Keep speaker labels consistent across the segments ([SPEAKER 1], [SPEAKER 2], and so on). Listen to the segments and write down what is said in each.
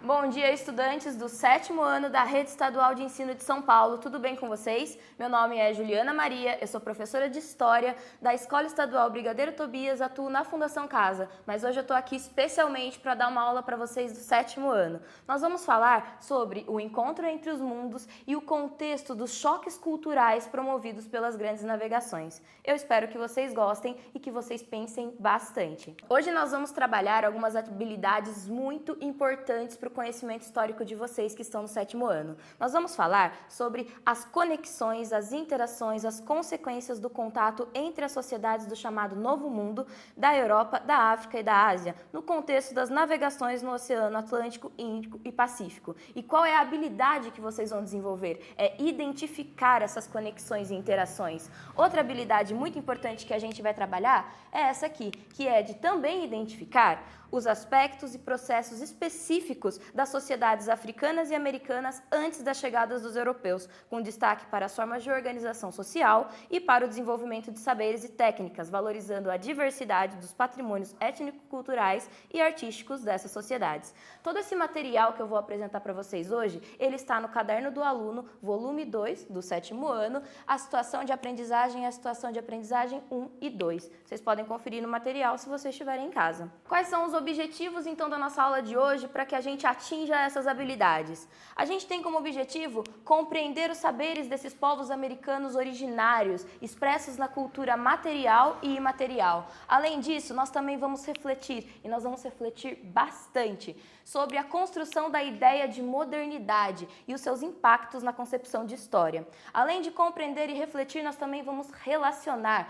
[SPEAKER 1] Bom dia, estudantes do 7º ano da Rede Estadual de Ensino de São Paulo. Tudo bem com vocês? Meu nome é Juliana Maria, eu sou professora de História da Escola Estadual Brigadeiro Tobias, atuo na Fundação Casa, mas hoje eu estou aqui especialmente para dar uma aula para vocês do 7º ano. Nós vamos falar sobre o encontro entre os mundos e o contexto dos choques culturais promovidos pelas grandes navegações. Eu espero que vocês gostem e que vocês pensem bastante. Hoje nós vamos trabalhar algumas habilidades muito importantes para o conhecimento histórico de vocês que estão no 7º ano. Nós vamos falar sobre as conexões, as interações, as consequências do contato entre as sociedades do chamado Novo Mundo, da Europa, da África e da Ásia, no contexto das navegações no Oceano Atlântico, Índico e Pacífico. E qual é a habilidade que vocês vão desenvolver? É identificar essas conexões e interações. Outra habilidade muito importante que a gente vai trabalhar é essa aqui, que é de também identificar os aspectos e processos específicos das sociedades africanas e americanas antes das chegadas dos europeus, com destaque para as formas de organização social e para o desenvolvimento de saberes e técnicas, valorizando a diversidade dos patrimônios étnico-culturais e artísticos dessas sociedades. Todo esse material que eu vou apresentar para vocês hoje, ele está no Caderno do Aluno, volume 2, do 7º ano, a situação de aprendizagem e a situação de aprendizagem 1 e 2. Vocês podem conferir no material se vocês estiverem em casa. Quais são os objetivos, então, da nossa aula de hoje para que a gente atinja essas habilidades? A gente tem como objetivo compreender os saberes desses povos americanos originários, expressos na cultura material e imaterial. Além disso, nós também vamos refletir, e nós vamos refletir bastante, sobre a construção da ideia de modernidade e os seus impactos na concepção de história. Além de compreender e refletir, nós também vamos relacionar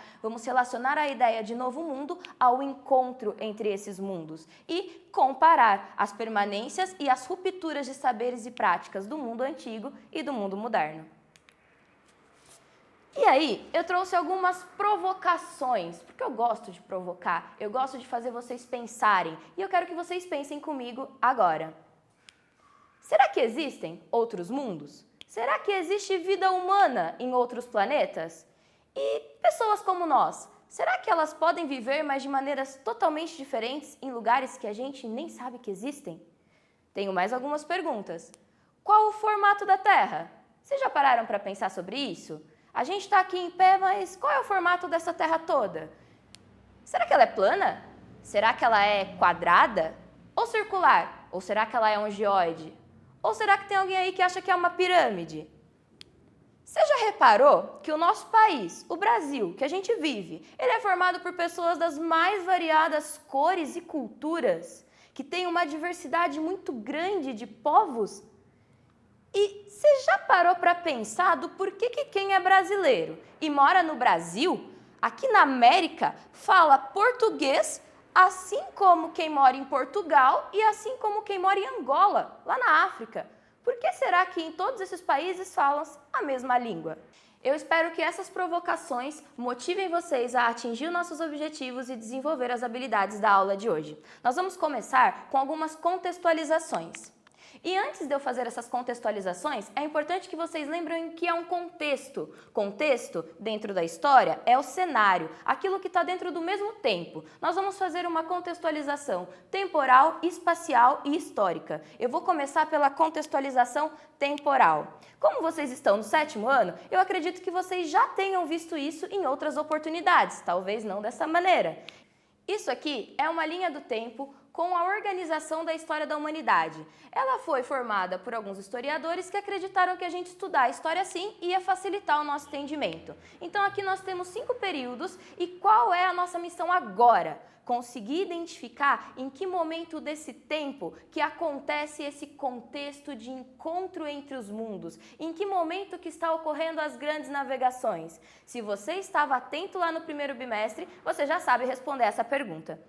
[SPEAKER 1] a ideia de novo mundo ao encontro entre esses mundos e comparar as permanências e as rupturas de saberes e práticas do mundo antigo e do mundo moderno. E aí, eu trouxe algumas provocações, porque eu gosto de provocar, eu gosto de fazer vocês pensarem, e eu quero que vocês pensem comigo agora. Será que existem outros mundos? Será que existe vida humana em outros planetas? E pessoas como nós, será que elas podem viver, mas de maneiras totalmente diferentes, em lugares que a gente nem sabe que existem? Tenho mais algumas perguntas. Qual o formato da Terra? Vocês já pararam para pensar sobre isso? A gente está aqui em pé, mas qual é o formato dessa Terra toda? Será que ela é plana? Será que ela é quadrada? Ou circular? Ou será que ela é um geoide? Ou será que tem alguém aí que acha que é uma pirâmide? Você já reparou que o nosso país, o Brasil, que a gente vive, ele é formado por pessoas das mais variadas cores e culturas, que tem uma diversidade muito grande de povos? E você já parou para pensar do porquê que quem é brasileiro e mora no Brasil, aqui na América, fala português, assim como quem mora em Portugal e assim como quem mora em Angola, lá na África? Por que será que em todos esses países falam a mesma língua? Eu espero que essas provocações motivem vocês a atingir nossos objetivos e desenvolver as habilidades da aula de hoje. Nós vamos começar com algumas contextualizações. E antes de eu fazer essas contextualizações, é importante que vocês lembrem que é um contexto. Contexto, dentro da história, é o cenário, aquilo que está dentro do mesmo tempo. Nós vamos fazer uma contextualização temporal, espacial e histórica. Eu vou começar pela contextualização temporal. Como vocês estão no 7º ano, eu acredito que vocês já tenham visto isso em outras oportunidades, talvez não dessa maneira. Isso aqui é uma linha do tempo com a organização da história da humanidade. Ela foi formada por alguns historiadores que acreditaram que a gente estudar a história assim ia facilitar o nosso entendimento. Então aqui nós temos 5 períodos e qual é a nossa missão agora? Conseguir identificar em que momento desse tempo que acontece esse contexto de encontro entre os mundos, em que momento que está ocorrendo as grandes navegações. Se você estava atento lá no primeiro bimestre, você já sabe responder essa pergunta.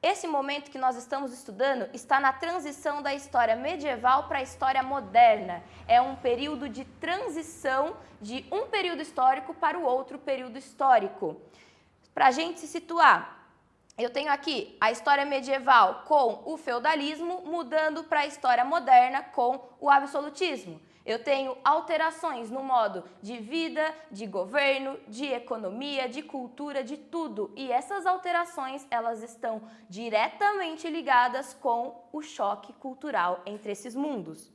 [SPEAKER 1] Esse momento que nós estamos estudando está na transição da história medieval para a história moderna. É um período de transição de um período histórico para o outro período histórico. Para a gente se situar, eu tenho aqui a história medieval com o feudalismo, mudando para a história moderna com o absolutismo. Eu tenho alterações no modo de vida, de governo, de economia, de cultura, de tudo. E essas alterações, elas estão diretamente ligadas com o choque cultural entre esses mundos.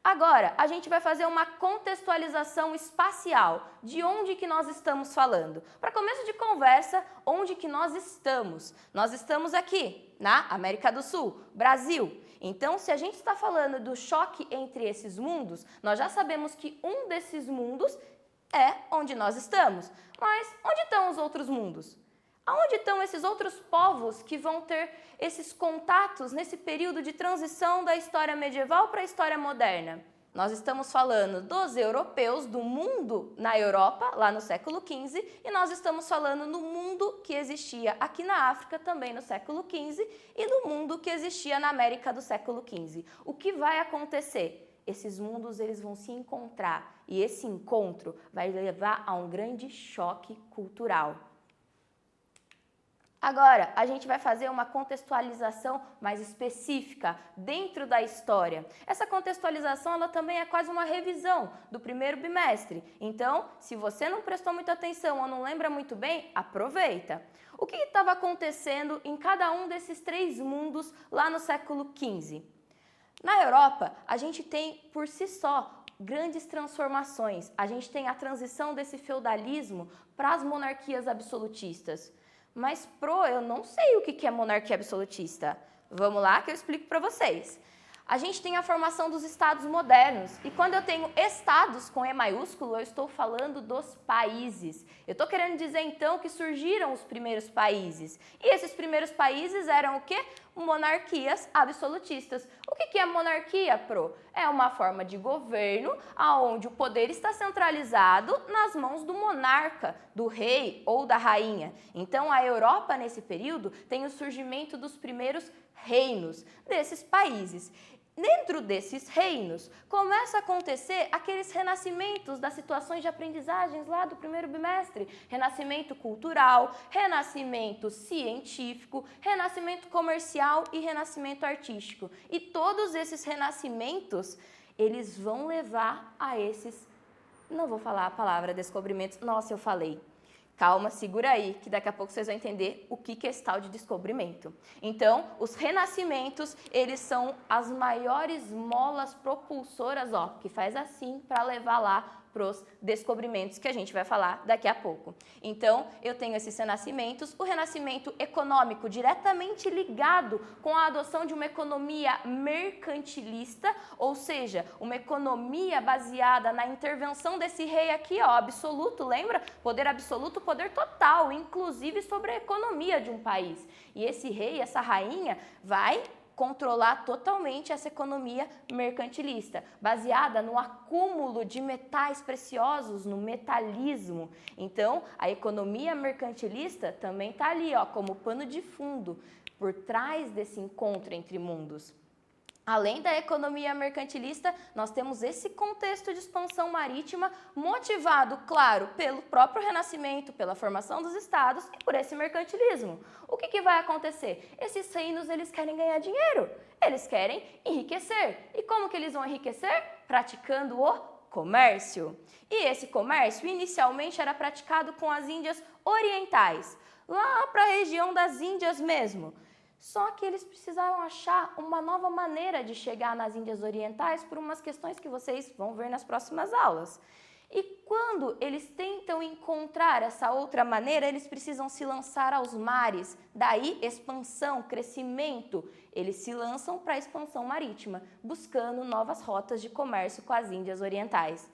[SPEAKER 1] Agora, a gente vai fazer uma contextualização espacial de onde que nós estamos falando. Para começo de conversa, onde que nós estamos? Nós estamos aqui, na América do Sul, Brasil. Então, se a gente está falando do choque entre esses mundos, nós já sabemos que um desses mundos é onde nós estamos. Mas onde estão os outros mundos? Aonde estão esses outros povos que vão ter esses contatos nesse período de transição da história medieval para a história moderna? Nós estamos falando dos europeus, do mundo na Europa, lá no século XV, e nós estamos falando do mundo que existia aqui na África, também no século XV, e do mundo que existia na América do século XV. O que vai acontecer? Esses mundos eles vão se encontrar, e esse encontro vai levar a um grande choque cultural. Agora, a gente vai fazer uma contextualização mais específica dentro da história. Essa contextualização, ela também é quase uma revisão do primeiro bimestre. Então, se você não prestou muita atenção ou não lembra muito bem, aproveita. O que estava acontecendo em cada um desses três mundos lá no século XV? Na Europa, a gente tem, por si só, grandes transformações. A gente tem a transição desse feudalismo para as monarquias absolutistas. Mas, eu não sei o que é monarquia absolutista. Vamos lá que eu explico para vocês. A gente tem a formação dos estados modernos. E quando eu tenho estados com E maiúsculo, eu estou falando dos países. Eu estou querendo dizer, então, que surgiram os primeiros países. E esses primeiros países eram o quê? Monarquias absolutistas. O que é monarquia, Pro? É uma forma de governo onde o poder está centralizado nas mãos do monarca, do rei ou da rainha. Então, a Europa, nesse período, tem o surgimento dos primeiros reinos desses países. Dentro desses reinos, começa a acontecer aqueles renascimentos das situações de aprendizagens lá do primeiro bimestre. Renascimento cultural, renascimento científico, renascimento comercial e renascimento artístico. E todos esses renascimentos, eles vão levar a esses... Não vou falar a palavra descobrimentos. Nossa, eu falei. Calma, segura aí, que daqui a pouco vocês vão entender o que é esse tal de descobrimento. Então, os renascimentos, eles são as maiores molas propulsoras, que faz assim para levar lá para os descobrimentos que a gente vai falar daqui a pouco. Então, eu tenho esses renascimentos, o renascimento econômico diretamente ligado com a adoção de uma economia mercantilista, ou seja, uma economia baseada na intervenção desse rei aqui, absoluto, lembra? Poder absoluto, poder total, inclusive sobre a economia de um país. E esse rei, essa rainha, vai controlar totalmente essa economia mercantilista, baseada no acúmulo de metais preciosos, no metalismo. Então, a economia mercantilista também está ali, como pano de fundo, por trás desse encontro entre mundos. Além da economia mercantilista, nós temos esse contexto de expansão marítima motivado, claro, pelo próprio Renascimento, pela formação dos estados e por esse mercantilismo. O que vai acontecer? Esses reinos, eles querem ganhar dinheiro, eles querem enriquecer. E como que eles vão enriquecer? Praticando o comércio. E esse comércio, inicialmente, era praticado com as Índias Orientais, lá para a região das Índias mesmo. Só que eles precisaram achar uma nova maneira de chegar nas Índias Orientais por umas questões que vocês vão ver nas próximas aulas. E quando eles tentam encontrar essa outra maneira, eles precisam se lançar aos mares. Daí, expansão, crescimento. Eles se lançam para a expansão marítima, buscando novas rotas de comércio com as Índias Orientais.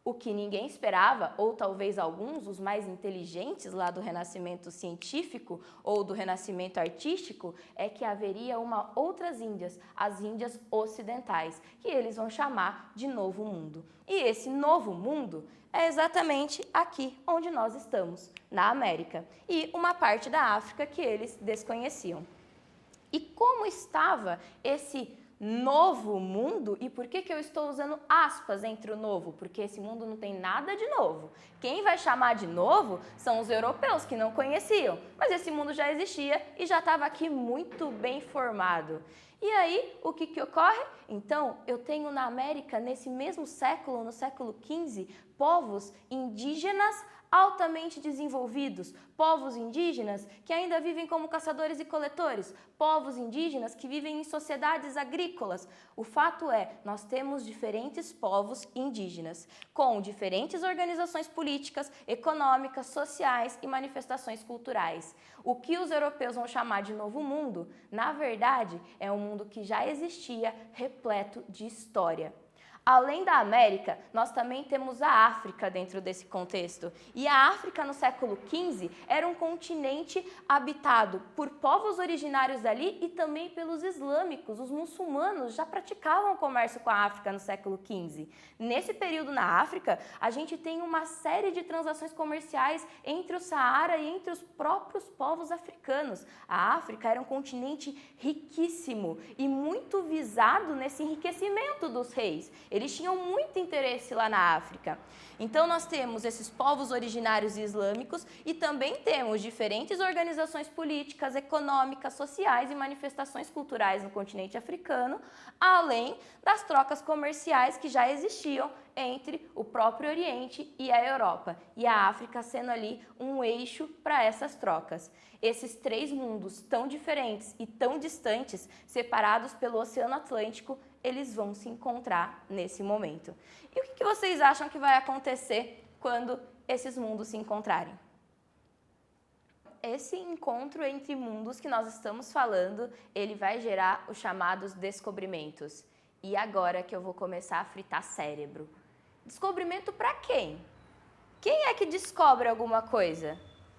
[SPEAKER 1] O que ninguém esperava, ou talvez alguns, os mais inteligentes lá do Renascimento científico ou do Renascimento artístico, é que haveria outras Índias, as Índias ocidentais, que eles vão chamar de Novo Mundo. E esse Novo Mundo é exatamente aqui onde nós estamos, na América, e uma parte da África que eles desconheciam. E como estava esse novo mundo. E por que eu estou usando aspas entre o novo? Porque esse mundo não tem nada de novo. Quem vai chamar de novo são os europeus que não conheciam, mas esse mundo já existia e já estava aqui muito bem formado. E aí, o que ocorre? Então, eu tenho na América, nesse mesmo século, no século XV, povos indígenas altamente desenvolvidos, povos indígenas que ainda vivem como caçadores e coletores, povos indígenas que vivem em sociedades agrícolas. O fato é, nós temos diferentes povos indígenas, com diferentes organizações políticas, econômicas, sociais e manifestações culturais. O que os europeus vão chamar de Novo Mundo, na verdade, é um mundo que já existia, repleto de história. Além da América, nós também temos a África dentro desse contexto. E a África, no século XV, era um continente habitado por povos originários dali e também pelos islâmicos. Os muçulmanos já praticavam comércio com a África no século XV. Nesse período na África, a gente tem uma série de transações comerciais entre o Saara e entre os próprios povos africanos. A África era um continente riquíssimo e muito visado nesse enriquecimento dos reis. Eles tinham muito interesse lá na África. Então, nós temos esses povos originários islâmicos e também temos diferentes organizações políticas, econômicas, sociais e manifestações culturais no continente africano, além das trocas comerciais que já existiam entre o próprio Oriente e a Europa, e a África sendo ali um eixo para essas trocas. Esses três mundos tão diferentes e tão distantes, separados pelo Oceano Atlântico, eles vão se encontrar nesse momento. E o que vocês acham que vai acontecer quando esses mundos se encontrarem? Esse encontro entre mundos que nós estamos falando, ele vai gerar os chamados descobrimentos. E agora que eu vou começar a fritar cérebro. Descobrimento para quem? Quem é que descobre alguma coisa?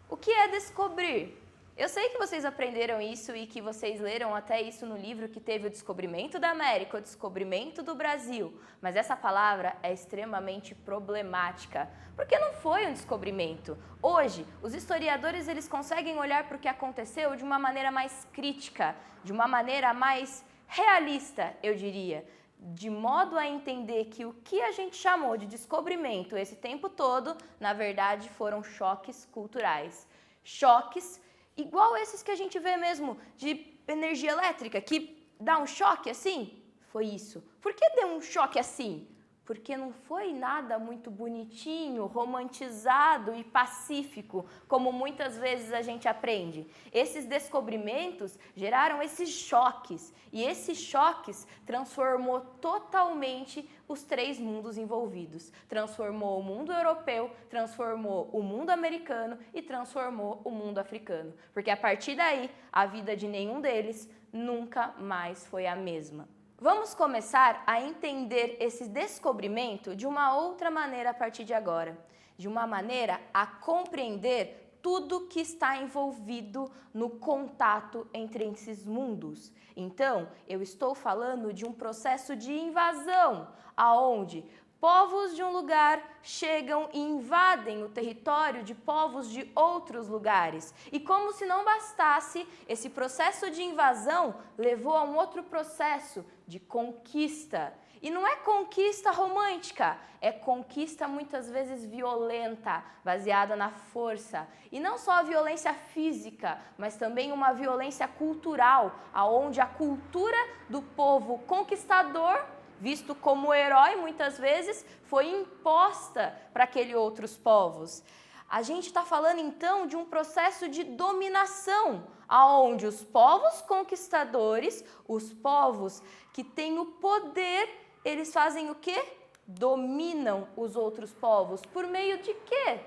[SPEAKER 1] O que é descobrir? Eu sei que vocês aprenderam isso e que vocês leram até isso no livro que teve o descobrimento da América, o descobrimento do Brasil, mas essa palavra é extremamente problemática, porque não foi um descobrimento. Hoje, os historiadores eles conseguem olhar para o que aconteceu de uma maneira mais crítica, de uma maneira mais realista, eu diria, de modo a entender que o que a gente chamou de descobrimento esse tempo todo, na verdade, foram choques culturais. Choques igual esses que a gente vê mesmo de energia elétrica, que dá um choque assim. Foi isso. Por que deu um choque assim? Porque não foi nada muito bonitinho, romantizado e pacífico, como muitas vezes a gente aprende. Esses descobrimentos geraram esses choques, e esses choques transformou totalmente os três mundos envolvidos. Transformou o mundo europeu, transformou o mundo americano e transformou o mundo africano. Porque a partir daí, a vida de nenhum deles nunca mais foi a mesma. Vamos começar a entender esse descobrimento de uma outra maneira a partir de agora. De uma maneira a compreender tudo que está envolvido no contato entre esses mundos. Então, eu estou falando de um processo de invasão, aonde povos de um lugar chegam e invadem o território de povos de outros lugares. E como se não bastasse, esse processo de invasão levou a um outro processo de conquista. E não é conquista romântica, é conquista muitas vezes violenta, baseada na força. E não só a violência física, mas também uma violência cultural, aonde a cultura do povo conquistador, visto como herói muitas vezes, foi imposta para aqueles outros povos. A gente está falando então de um processo de dominação, aonde os povos conquistadores, os povos que têm o poder, eles fazem o quê? Dominam os outros povos. Por meio de quê?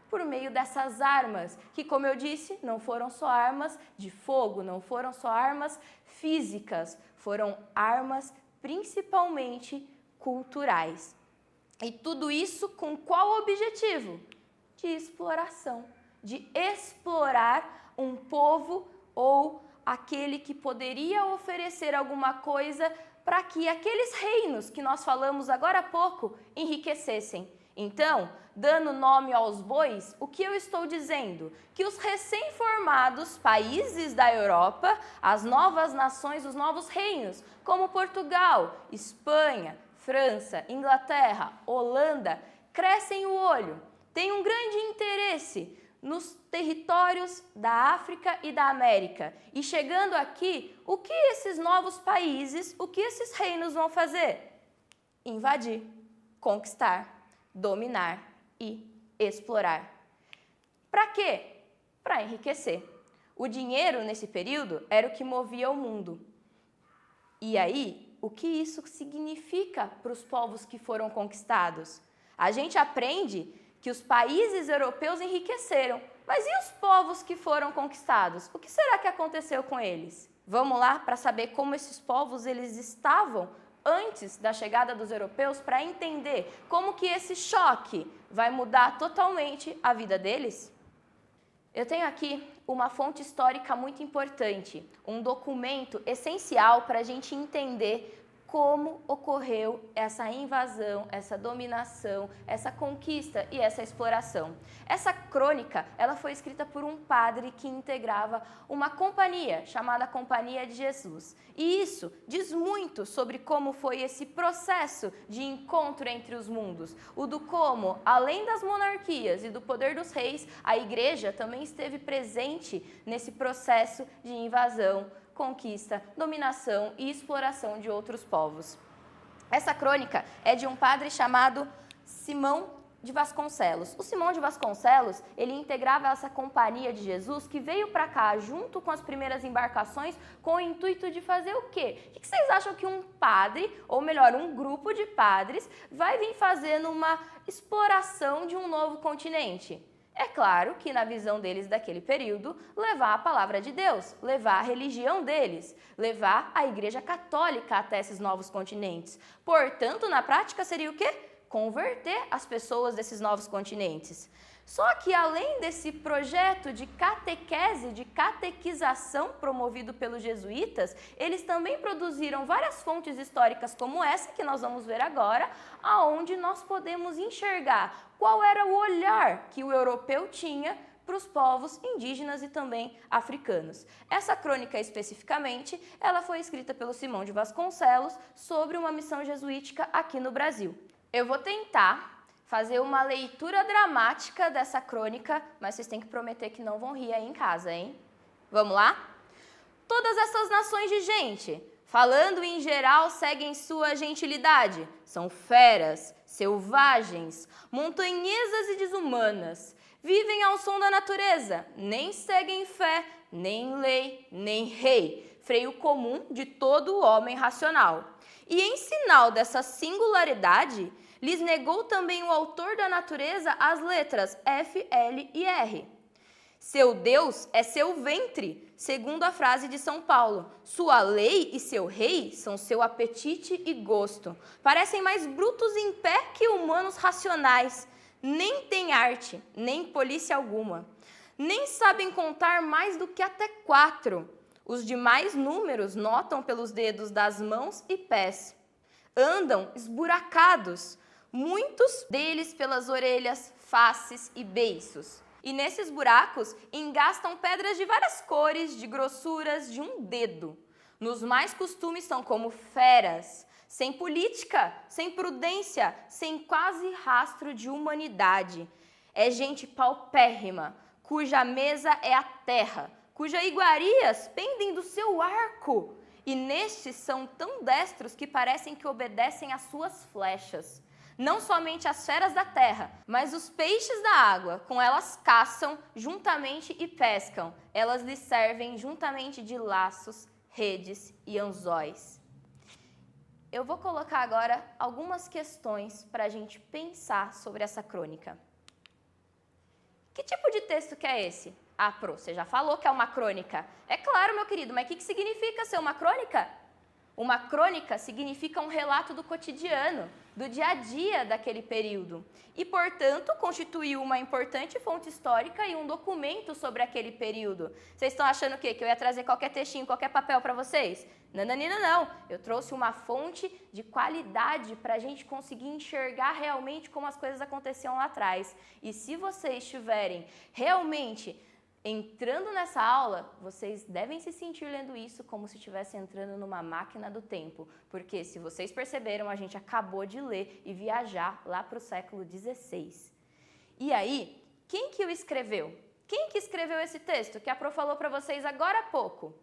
[SPEAKER 1] Por meio dessas armas, que, como eu disse, não foram só armas de fogo, não foram só armas físicas, foram armas principalmente culturais. E tudo isso com qual objetivo? De exploração, de explorar um povo ou aquele que poderia oferecer alguma coisa para que aqueles reinos que nós falamos agora há pouco enriquecessem. Então, dando nome aos bois, o que eu estou dizendo? Que os recém-formados países da Europa, as novas nações, os novos reinos, como Portugal, Espanha, França, Inglaterra, Holanda, crescem o olho, têm um grande interesse nos territórios da África e da América. E chegando aqui, o que esses novos países, o que esses reinos vão fazer? Invadir, conquistar, dominar e explorar. Para quê? Para enriquecer. O dinheiro, nesse período, era o que movia o mundo. E aí, o que isso significa para os povos que foram conquistados? A gente aprende que os países europeus enriqueceram, mas e os povos que foram conquistados? O que será que aconteceu com eles? Vamos lá para saber como esses povos eles estavam antes da chegada dos europeus, para entender como que esse choque vai mudar totalmente a vida deles? Eu tenho aqui uma fonte histórica muito importante, um documento essencial para a gente entender como ocorreu essa invasão, essa dominação, essa conquista e essa exploração. Essa crônica, ela foi escrita por um padre que integrava uma companhia chamada Companhia de Jesus. E isso diz muito sobre como foi esse processo de encontro entre os mundos. O do como, além das monarquias e do poder dos reis, a igreja também esteve presente nesse processo de invasão, conquista, dominação e exploração de outros povos. Essa crônica é de um padre chamado Simão de Vasconcelos. O Simão de Vasconcelos, ele integrava essa companhia de Jesus que veio para cá junto com as primeiras embarcações com o intuito de fazer o quê? O que vocês acham que um padre, ou melhor, um grupo de padres, vai vir fazer numa exploração de um novo continente? É claro que na visão deles daquele período, levar a palavra de Deus, levar a religião deles, levar a Igreja Católica até esses novos continentes. Portanto, na prática seria o quê? Converter as pessoas desses novos continentes. Só que além desse projeto de catequese, de catequização promovido pelos jesuítas, eles também produziram várias fontes históricas como essa que nós vamos ver agora, aonde nós podemos enxergar qual era o olhar que o europeu tinha para os povos indígenas e também africanos. Essa crônica especificamente, ela foi escrita pelo Simão de Vasconcelos sobre uma missão jesuítica aqui no Brasil. Eu vou tentar fazer uma leitura dramática dessa crônica, mas vocês têm que prometer que não vão rir aí em casa, hein? Vamos lá? Todas essas nações de gente, falando em geral, seguem sua gentilidade. São feras, selvagens, montanhesas e desumanas. Vivem ao som da natureza, nem seguem fé, nem lei, nem rei, freio comum de todo homem racional. E em sinal dessa singularidade, lhes negou também o autor da natureza as letras F, L e R. Seu Deus é seu ventre, segundo a frase de São Paulo. Sua lei e seu rei são seu apetite e gosto. Parecem mais brutos em pé que humanos racionais. Nem têm arte, nem polícia alguma. Nem sabem contar mais do que até 4. Os demais números notam pelos dedos das mãos e pés. Andam esburacados, muitos deles pelas orelhas, faces e beiços. E nesses buracos engastam pedras de várias cores, de grossuras de um dedo. Nos mais costumes são como feras, sem política, sem prudência, sem quase rastro de humanidade. É gente paupérrima, cuja mesa é a terra, cujas iguarias pendem do seu arco. E nestes são tão destros que parecem que obedecem às suas flechas. Não somente as feras da terra, mas os peixes da água, com elas caçam juntamente e pescam. Elas lhes servem juntamente de laços, redes e anzóis. Eu vou colocar agora algumas questões para a gente pensar sobre essa crônica. Que tipo de texto que é esse? Ah, Pro, você já falou que é uma crônica. É claro, meu querido, mas o que significa ser uma crônica? Uma crônica significa um relato do cotidiano, do dia a dia daquele período. E, portanto, constituiu uma importante fonte histórica e um documento sobre aquele período. Vocês estão achando o quê? Que eu ia trazer qualquer textinho, qualquer papel para vocês? Nananina, não. Eu trouxe uma fonte de qualidade para a gente conseguir enxergar realmente como as coisas aconteciam lá atrás. E se vocês estiverem realmente entrando nessa aula, vocês devem se sentir lendo isso como se estivesse entrando numa máquina do tempo, porque se vocês perceberam, a gente acabou de ler e viajar lá para o século XVI. E aí, quem que o escreveu? Quem que escreveu esse texto que a Pro falou para vocês agora há pouco?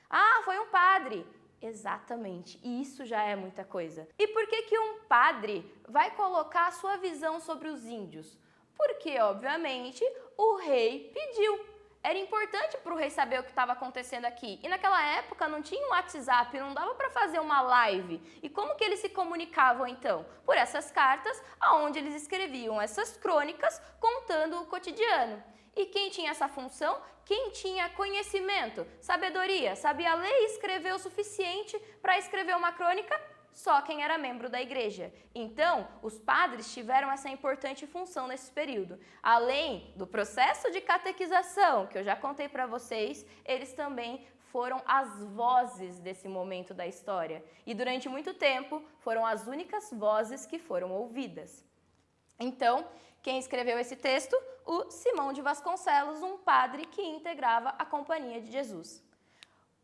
[SPEAKER 1] Ah, foi um padre! Exatamente, e isso já é muita coisa. E por que que um padre vai colocar a sua visão sobre os índios? Porque, obviamente, o rei pediu. Era importante para o rei saber o que estava acontecendo aqui. E naquela época não tinha um WhatsApp, não dava para fazer uma live. E como que eles se comunicavam então? Por essas cartas, onde eles escreviam essas crônicas contando o cotidiano. E quem tinha essa função? Quem tinha conhecimento, sabedoria, sabia ler e escrever o suficiente para escrever uma crônica? Só quem era membro da igreja. Então, os padres tiveram essa importante função nesse período. Além do processo de catequização, que eu já contei para vocês, eles também foram as vozes desse momento da história. E durante muito tempo, foram as únicas vozes que foram ouvidas. Então, quem escreveu esse texto? O Simão de Vasconcelos, um padre que integrava a Companhia de Jesus.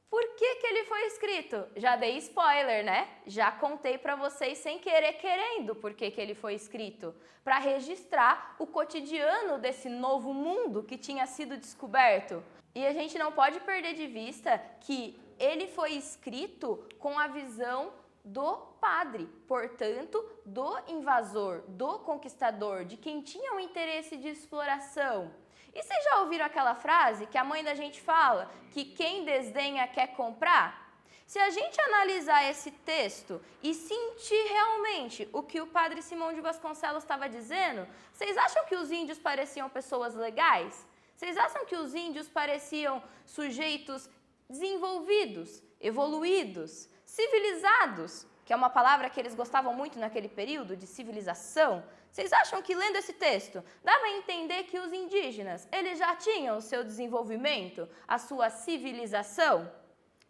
[SPEAKER 1] Por que que ele foi escrito? Já dei spoiler, né? Já contei para vocês sem querer querendo por que que ele foi escrito. Para registrar o cotidiano desse novo mundo que tinha sido descoberto. E a gente não pode perder de vista que ele foi escrito com a visão do padre, portanto, do invasor, do conquistador, de quem tinha um interesse de exploração. E vocês já ouviram aquela frase que a mãe da gente fala, que quem desdenha quer comprar? Se a gente analisar esse texto e sentir realmente o que o padre Simão de Vasconcelos estava dizendo, vocês acham que os índios pareciam pessoas legais? Vocês acham que os índios pareciam sujeitos desenvolvidos, evoluídos, civilizados? Que é uma palavra que eles gostavam muito naquele período, de civilização. Vocês acham que lendo esse texto dava a entender que os indígenas, eles já tinham o seu desenvolvimento, a sua civilização?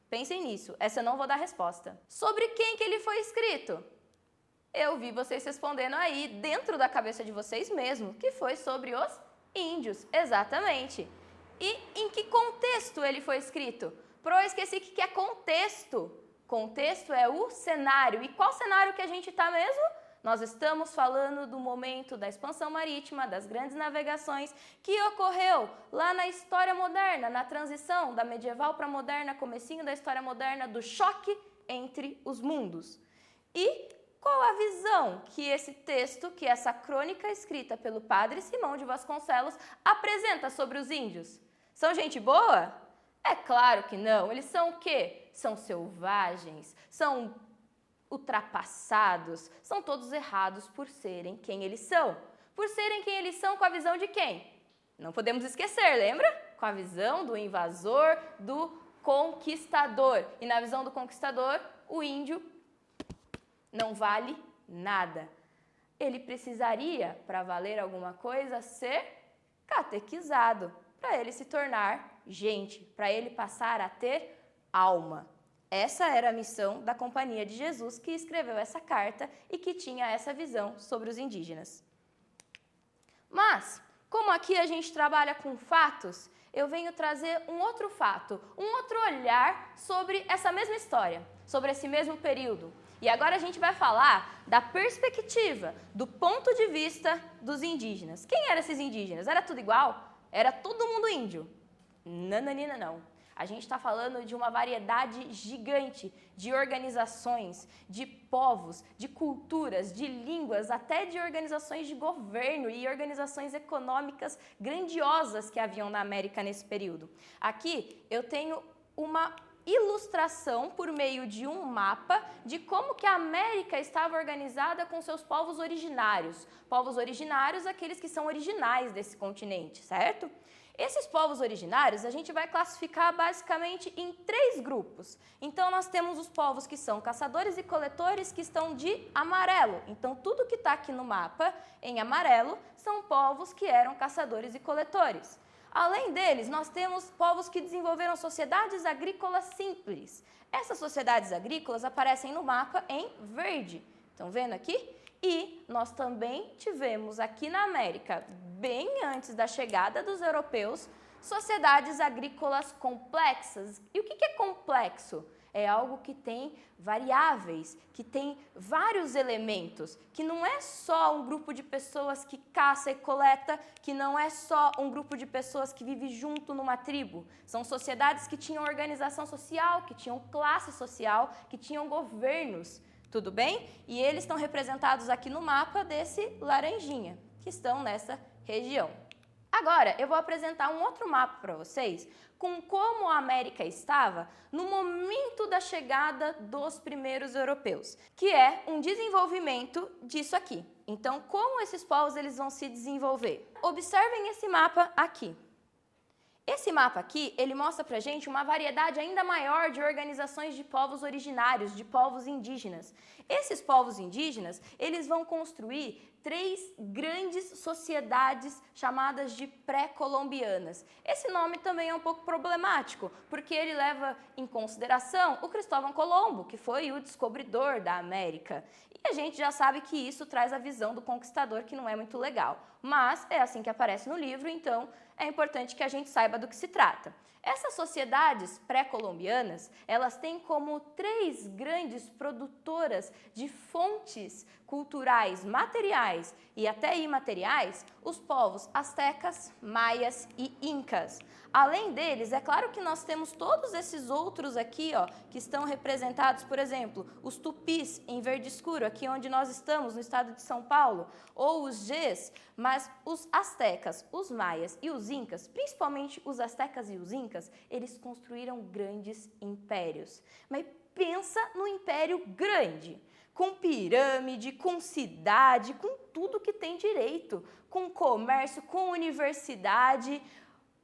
[SPEAKER 1] Pensem nisso, essa eu não vou dar resposta. Sobre quem que ele foi escrito? Eu vi vocês respondendo aí, dentro da cabeça de vocês mesmo, que foi sobre os índios, exatamente. E em que contexto ele foi escrito? Eu esqueci que é contexto. Contexto é o cenário. E qual cenário que a gente está mesmo? Nós estamos falando do momento da expansão marítima, das grandes navegações, que ocorreu lá na história moderna, na transição da medieval para a moderna, comecinho da história moderna, do choque entre os mundos. E qual a visão que esse texto, que essa crônica escrita pelo padre Simão de Vasconcelos apresenta sobre os índios? São gente boa? É claro que não. Eles são o quê? São selvagens, são ultrapassados, são todos errados por serem quem eles são. Por serem quem eles são com a visão de quem? Não podemos esquecer, lembra? Com a visão do invasor, do conquistador. E na visão do conquistador, o índio não vale nada. Ele precisaria, para valer alguma coisa, ser catequizado, para ele se tornar gente, para ele passar a ter alma. Essa era a missão da Companhia de Jesus, que escreveu essa carta e que tinha essa visão sobre os indígenas. Mas, como aqui a gente trabalha com fatos, eu venho trazer um outro fato, um outro olhar sobre essa mesma história, sobre esse mesmo período. E agora a gente vai falar da perspectiva, do ponto de vista dos indígenas. Quem eram esses indígenas? Era tudo igual? Era todo mundo índio? Nananina, não. A gente está falando de uma variedade gigante de organizações, de povos, de culturas, de línguas, até de organizações de governo e organizações econômicas grandiosas que haviam na América nesse período. Aqui eu tenho uma ilustração por meio de um mapa de como que a América estava organizada com seus povos originários. Povos originários, aqueles que são originais desse continente, certo? Esses povos originários a gente vai classificar basicamente em 3 grupos. Então nós temos os povos que são caçadores e coletores, que estão de amarelo. Então tudo que está aqui no mapa em amarelo são povos que eram caçadores e coletores. Além deles, nós temos povos que desenvolveram sociedades agrícolas simples. Essas sociedades agrícolas aparecem no mapa em verde. Estão vendo aqui? E nós também tivemos aqui na América, bem antes da chegada dos europeus, sociedades agrícolas complexas. E o que é complexo? É algo que tem variáveis, que tem vários elementos, que não é só um grupo de pessoas que caça e coleta, que não é só um grupo de pessoas que vive junto numa tribo. São sociedades que tinham organização social, que tinham classe social, que tinham governos. Tudo bem? E eles estão representados aqui no mapa desse laranjinha, que estão nessa região. Agora, eu vou apresentar um outro mapa para vocês, com como a América estava no momento da chegada dos primeiros europeus, que é um desenvolvimento disso aqui. Então, como esses povos eles vão se desenvolver? Observem esse mapa aqui. Esse mapa aqui, ele mostra pra gente uma variedade ainda maior de organizações de povos originários, de povos indígenas. Esses povos indígenas, eles vão construir 3 grandes sociedades chamadas de pré-colombianas. Esse nome também é um pouco problemático, porque ele leva em consideração o Cristóvão Colombo, que foi o descobridor da América. E a gente já sabe que isso traz a visão do conquistador, que não é muito legal. Mas é assim que aparece no livro, então é importante que a gente saiba do que se trata. Essas sociedades pré-colombianas, elas têm como 3 grandes produtoras de fontes culturais materiais e até imateriais os povos astecas, maias e incas. Além deles, é claro que nós temos todos esses outros aqui, ó, que estão representados, por exemplo, os tupis em verde escuro, aqui onde nós estamos, no estado de São Paulo, ou os Gês, mas os astecas, os maias e os incas, principalmente os astecas e os incas, eles construíram grandes impérios. Mas pensa no império grande, com pirâmide, com cidade, com tudo que tem direito, com comércio, com universidade.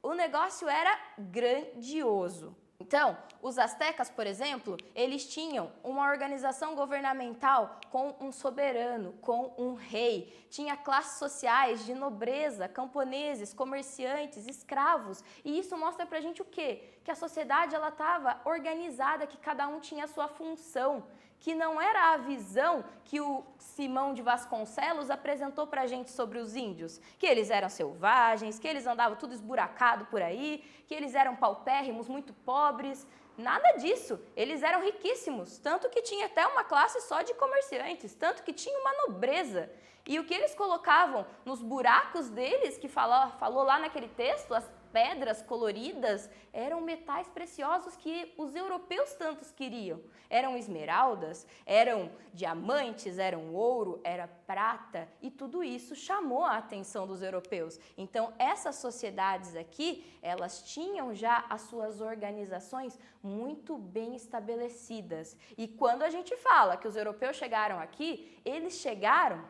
[SPEAKER 1] O negócio era grandioso. Então, os astecas, por exemplo, eles tinham uma organização governamental com um soberano, com um rei. Tinha classes sociais de nobreza, camponeses, comerciantes, escravos. E isso mostra pra gente o quê? Que a sociedade ela estava organizada, que cada um tinha a sua função, que não era a visão que o Simão de Vasconcelos apresentou pra gente sobre os índios, que eles eram selvagens, que eles andavam tudo esburacado por aí, que eles eram paupérrimos, muito pobres. Nada disso. Eles eram riquíssimos, tanto que tinha até uma classe só de comerciantes, tanto que tinha uma nobreza. E o que eles colocavam nos buracos deles, que falou lá naquele texto, as pedras coloridas, eram metais preciosos que os europeus tantos queriam. Eram esmeraldas, eram diamantes, eram ouro, era prata, e tudo isso chamou a atenção dos europeus. Então, essas sociedades aqui, elas tinham já as suas organizações muito bem estabelecidas. E quando a gente fala que os europeus chegaram aqui, eles chegaram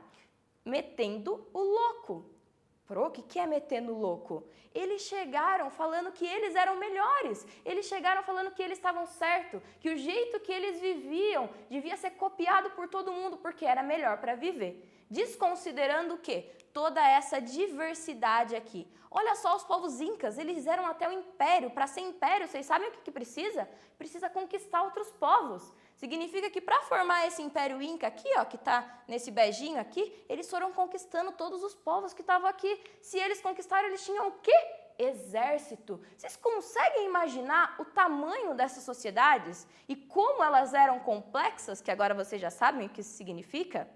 [SPEAKER 1] metendo o louco. O que é metendo louco? Eles chegaram falando que eles eram melhores, eles chegaram falando que eles estavam certos, que o jeito que eles viviam devia ser copiado por todo mundo, porque era melhor para viver. Desconsiderando o quê? Toda essa diversidade aqui. Olha só os povos incas, eles eram até o império. Para ser império, vocês sabem o que precisa? Precisa conquistar outros povos. Significa que para formar esse império inca aqui, ó, que está nesse beijinho aqui, eles foram conquistando todos os povos que estavam aqui. Se eles conquistaram, eles tinham o quê? Exército. Vocês conseguem imaginar o tamanho dessas sociedades e como elas eram complexas, que agora vocês já sabem o que isso significa?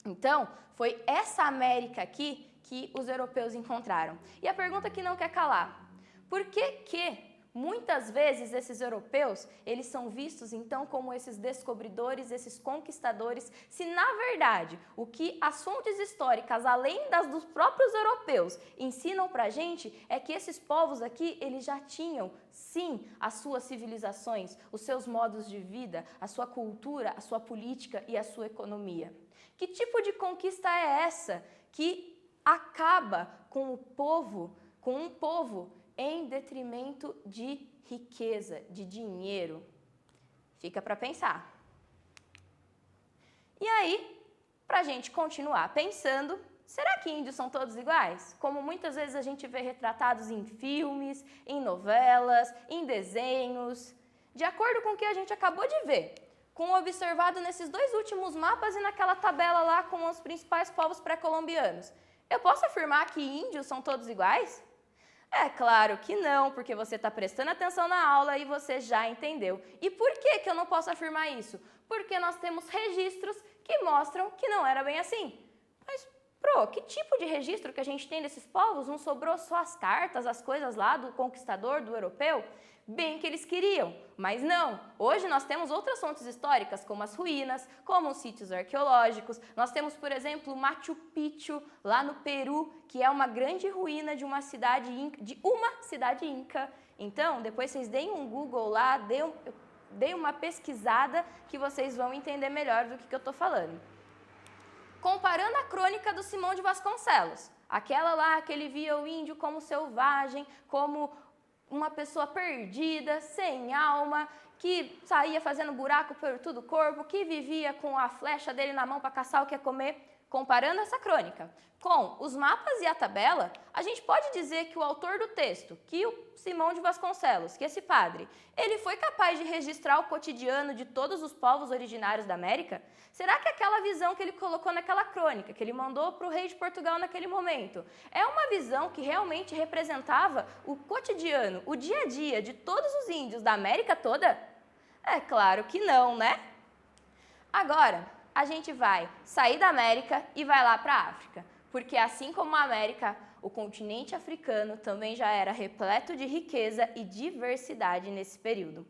[SPEAKER 1] Então, foi essa América aqui que os europeus encontraram. E a pergunta que não quer calar: por que muitas vezes esses europeus, eles são vistos então como esses descobridores, esses conquistadores, se na verdade o que as fontes históricas, além das dos próprios europeus, ensinam pra gente é que esses povos aqui, eles já tinham sim as suas civilizações, os seus modos de vida, a sua cultura, a sua política e a sua economia. Que tipo de conquista é essa que acaba com o povo com um povo em detrimento de riqueza, de dinheiro? Fica para pensar. E aí, para a gente continuar pensando, será que índios são todos iguais? Como muitas vezes a gente vê retratados em filmes, em novelas, em desenhos. De acordo com o que a gente acabou de ver, com o observado nesses 2 últimos mapas e naquela tabela lá com os principais povos pré-colombianos, eu posso afirmar que índios são todos iguais? É claro que não, porque você está prestando atenção na aula e você já entendeu. E por que eu não posso afirmar isso? Porque nós temos registros que mostram que não era bem assim. Mas, que tipo de registro que a gente tem desses povos? Não sobrou só as cartas, as coisas lá do conquistador, do europeu? Bem que eles queriam, mas não. Hoje nós temos outras fontes históricas, como as ruínas, como os sítios arqueológicos. Nós temos, por exemplo, Machu Picchu, lá no Peru, que é uma grande ruína de uma cidade inca. Então, depois vocês deem um Google lá, deem uma pesquisada, que vocês vão entender melhor do que eu estou falando. Comparando a crônica do Simão de Vasconcelos, aquela lá que ele via o índio como selvagem, como uma pessoa perdida, sem alma, que saía fazendo buraco por todo o corpo, que vivia com a flecha dele na mão para caçar o que ia comer. Comparando essa crônica com os mapas e a tabela, a gente pode dizer que o autor do texto, que o Simão de Vasconcelos, que esse padre, ele foi capaz de registrar o cotidiano de todos os povos originários da América? Será que aquela visão que ele colocou naquela crônica, que ele mandou para o rei de Portugal naquele momento, é uma visão que realmente representava o cotidiano, o dia a dia de todos os índios da América toda? É claro que não, né? Agora, a gente vai sair da América e vai lá para a África, porque assim como a América, o continente africano também já era repleto de riqueza e diversidade nesse período.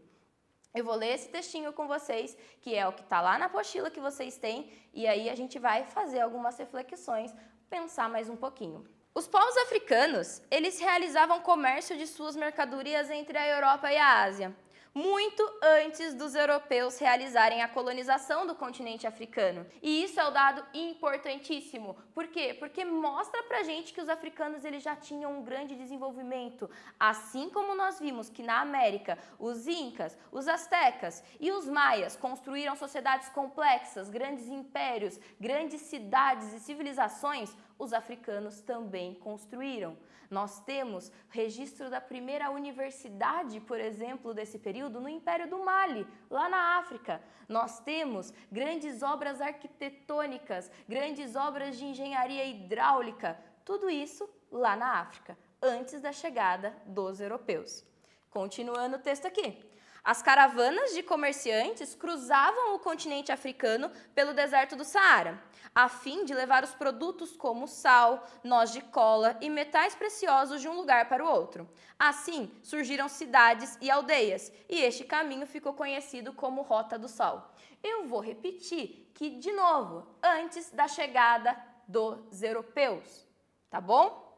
[SPEAKER 1] Eu vou ler esse textinho com vocês, que é o que está lá na apostila que vocês têm, e aí a gente vai fazer algumas reflexões, pensar mais um pouquinho. Os povos africanos, eles realizavam comércio de suas mercadorias entre a Europa e a Ásia, muito antes dos europeus realizarem a colonização do continente africano. E isso é um dado importantíssimo. Por quê? Porque mostra pra gente que os africanos eles já tinham um grande desenvolvimento. Assim como nós vimos que na América os incas, os astecas e os maias construíram sociedades complexas, grandes impérios, grandes cidades e civilizações, os africanos também construíram. Nós temos registro da primeira universidade, por exemplo, desse período no Império do Mali, lá na África. Nós temos grandes obras arquitetônicas, grandes obras de engenharia hidráulica, tudo isso lá na África, antes da chegada dos europeus. Continuando o texto aqui. As caravanas de comerciantes cruzavam o continente africano pelo deserto do Saara, a fim de levar os produtos como sal, noz de cola e metais preciosos de um lugar para o outro. Assim, surgiram cidades e aldeias, e este caminho ficou conhecido como Rota do Sal. Eu vou repetir que, de novo, antes da chegada dos europeus, tá bom?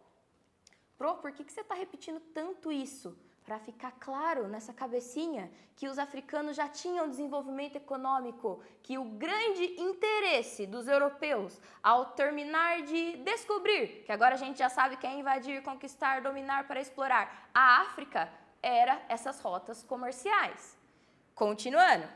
[SPEAKER 1] Por que você está repetindo tanto isso? Para ficar claro nessa cabecinha que os africanos já tinham desenvolvimento econômico, que o grande interesse dos europeus ao terminar de descobrir, que agora a gente já sabe que é invadir, conquistar, dominar para explorar, a África era essas rotas comerciais. Continuando.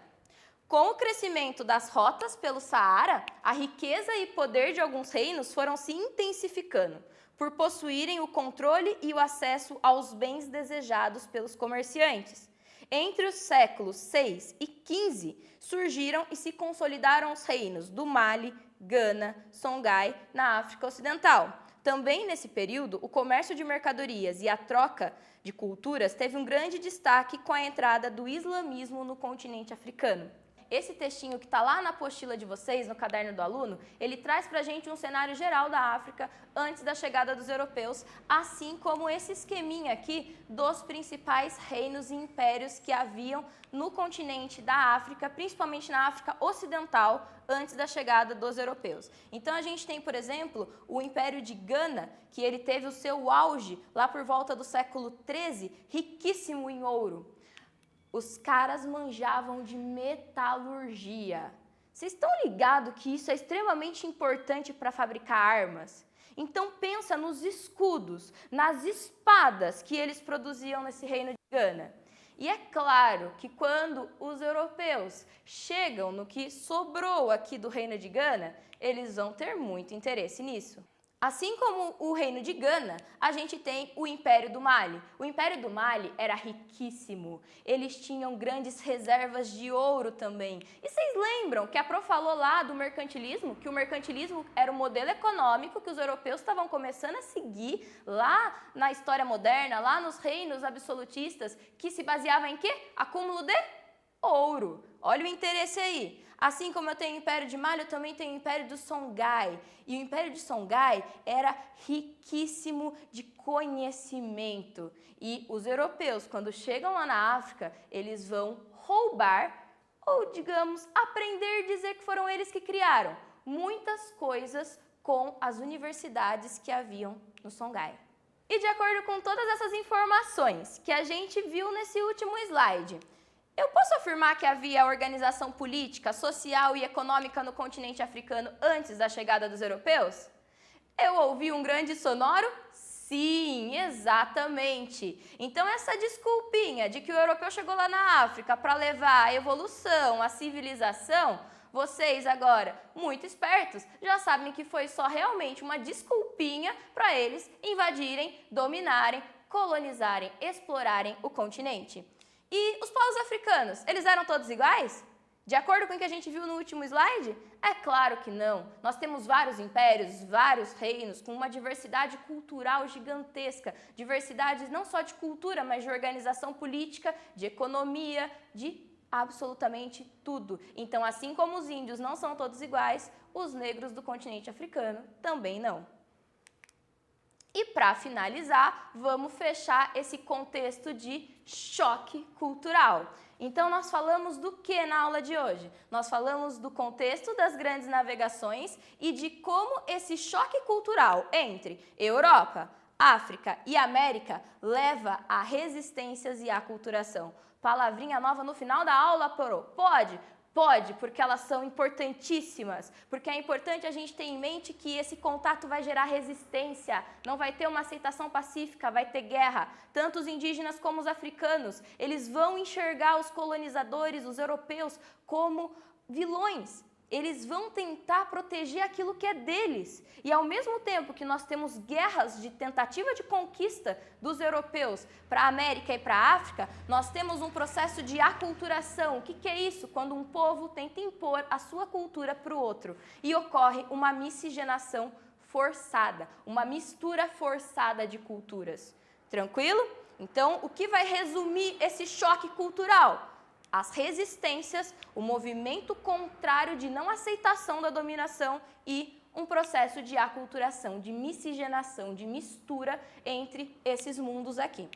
[SPEAKER 1] Com o crescimento das rotas pelo Saara, a riqueza e poder de alguns reinos foram se intensificando, por possuírem o controle e o acesso aos bens desejados pelos comerciantes. Entre os séculos 6 e 15, surgiram e se consolidaram os reinos do Mali, Gana, Songhai, na África Ocidental. Também nesse período, o comércio de mercadorias e a troca de culturas teve um grande destaque com a entrada do islamismo no continente africano. Esse textinho que está lá na apostila de vocês, no caderno do aluno, ele traz para a gente um cenário geral da África antes da chegada dos europeus, assim como esse esqueminha aqui dos principais reinos e impérios que haviam no continente da África, principalmente na África Ocidental, antes da chegada dos europeus. Então a gente tem, por exemplo, o Império de Gana, que ele teve o seu auge lá por volta do século 13, riquíssimo em ouro. Os caras manjavam de metalurgia. Vocês estão ligados que isso é extremamente importante para fabricar armas? Então pensa nos escudos, nas espadas que eles produziam nesse reino de Gana. E é claro que quando os europeus chegam no que sobrou aqui do reino de Gana, eles vão ter muito interesse nisso. Assim como o reino de Gana, a gente tem o Império do Mali. O Império do Mali era riquíssimo, eles tinham grandes reservas de ouro também. E vocês lembram que a Pro falou lá do mercantilismo? Que o mercantilismo era o modelo econômico que os europeus estavam começando a seguir lá na história moderna, lá nos reinos absolutistas, que se baseava em quê? Acúmulo de ouro. Olha o interesse aí. Assim como eu tenho o Império de Mali, eu também tenho o Império do Songhai. E o Império de Songhai era riquíssimo de conhecimento. E os europeus, quando chegam lá na África, eles vão roubar, ou digamos, aprender a dizer que foram eles que criaram muitas coisas com as universidades que haviam no Songhai. E de acordo com todas essas informações que a gente viu nesse último slide, eu posso afirmar que havia organização política, social e econômica no continente africano antes da chegada dos europeus? Eu ouvi um grande sonoro? Sim, exatamente. Então essa desculpinha de que o europeu chegou lá na África para levar a evolução, a civilização, vocês agora, muito espertos, já sabem que foi só realmente uma desculpinha para eles invadirem, dominarem, colonizarem, explorarem o continente. E os povos africanos, eles eram todos iguais? De acordo com o que a gente viu no último slide? É claro que não. Nós temos vários impérios, vários reinos, com uma diversidade cultural gigantesca. Diversidade não só de cultura, mas de organização política, de economia, de absolutamente tudo. Então, assim como os índios não são todos iguais, os negros do continente africano também não. E para finalizar, vamos fechar esse contexto de choque cultural. Então nós falamos do que na aula de hoje? Nós falamos do contexto das grandes navegações e de como esse choque cultural entre Europa, África e América leva a resistências e aculturação. Palavrinha nova no final da aula, Porô? Pode? Pode, porque elas são importantíssimas, porque é importante a gente ter em mente que esse contato vai gerar resistência, não vai ter uma aceitação pacífica, vai ter guerra. Tanto os indígenas como os africanos, eles vão enxergar os colonizadores, os europeus, como vilões. Eles vão tentar proteger aquilo que é deles. E ao mesmo tempo que nós temos guerras de tentativa de conquista dos europeus para a América e para a África, nós temos um processo de aculturação. O que é isso? Quando um povo tenta impor a sua cultura para o outro. E ocorre uma miscigenação forçada, uma mistura forçada de culturas. Tranquilo? Então, o que vai resumir esse choque cultural? As resistências, o movimento contrário de não aceitação da dominação e um processo de aculturação, de miscigenação, de mistura entre esses mundos aqui.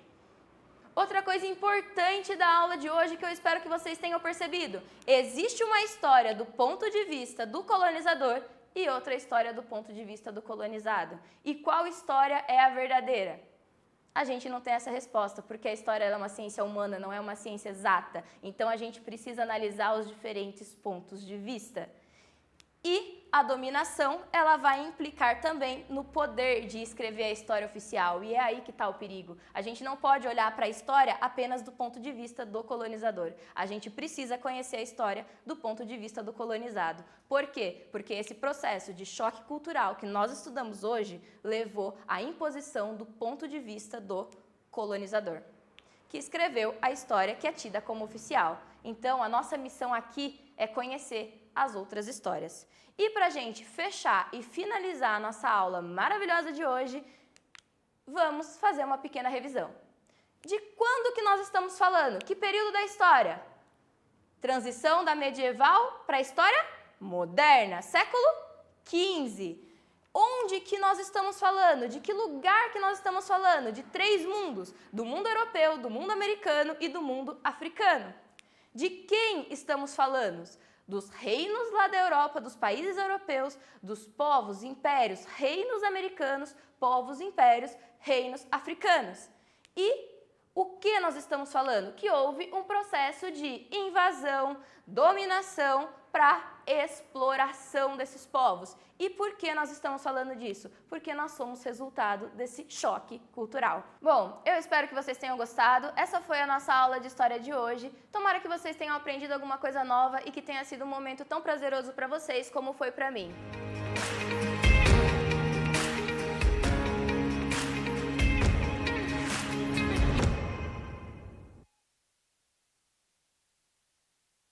[SPEAKER 1] Outra coisa importante da aula de hoje que eu espero que vocês tenham percebido: existe uma história do ponto de vista do colonizador e outra história do ponto de vista do colonizado. E qual história é a verdadeira? A gente não tem essa resposta, porque a história é uma ciência humana, não é uma ciência exata. Então, a gente precisa analisar os diferentes pontos de vista. E a dominação, ela vai implicar também no poder de escrever a história oficial. E é aí que está o perigo. A gente não pode olhar para a história apenas do ponto de vista do colonizador. A gente precisa conhecer a história do ponto de vista do colonizado. Por quê? Porque esse processo de choque cultural que nós estudamos hoje levou à imposição do ponto de vista do colonizador, que escreveu a história que é tida como oficial. Então, a nossa missão aqui é conhecer as outras histórias. E para a gente fechar e finalizar a nossa aula maravilhosa de hoje, vamos fazer uma pequena revisão. De quando que nós estamos falando? Que período da história? Transição da medieval para a história moderna, século XV. Onde que nós estamos falando? De que lugar que nós estamos falando? De 3 mundos, do mundo europeu, do mundo americano e do mundo africano. De quem estamos falando? Dos reinos lá da Europa, dos países europeus, dos povos, impérios, reinos americanos, povos, impérios, reinos africanos. E O que nós estamos falando? Que houve um processo de invasão, dominação para exploração desses povos. E por que nós estamos falando disso? Porque nós somos resultado desse choque cultural. Bom, eu espero que vocês tenham gostado. Essa foi a nossa aula de história de hoje. Tomara que vocês tenham aprendido alguma coisa nova e que tenha sido um momento tão prazeroso para vocês como foi para mim.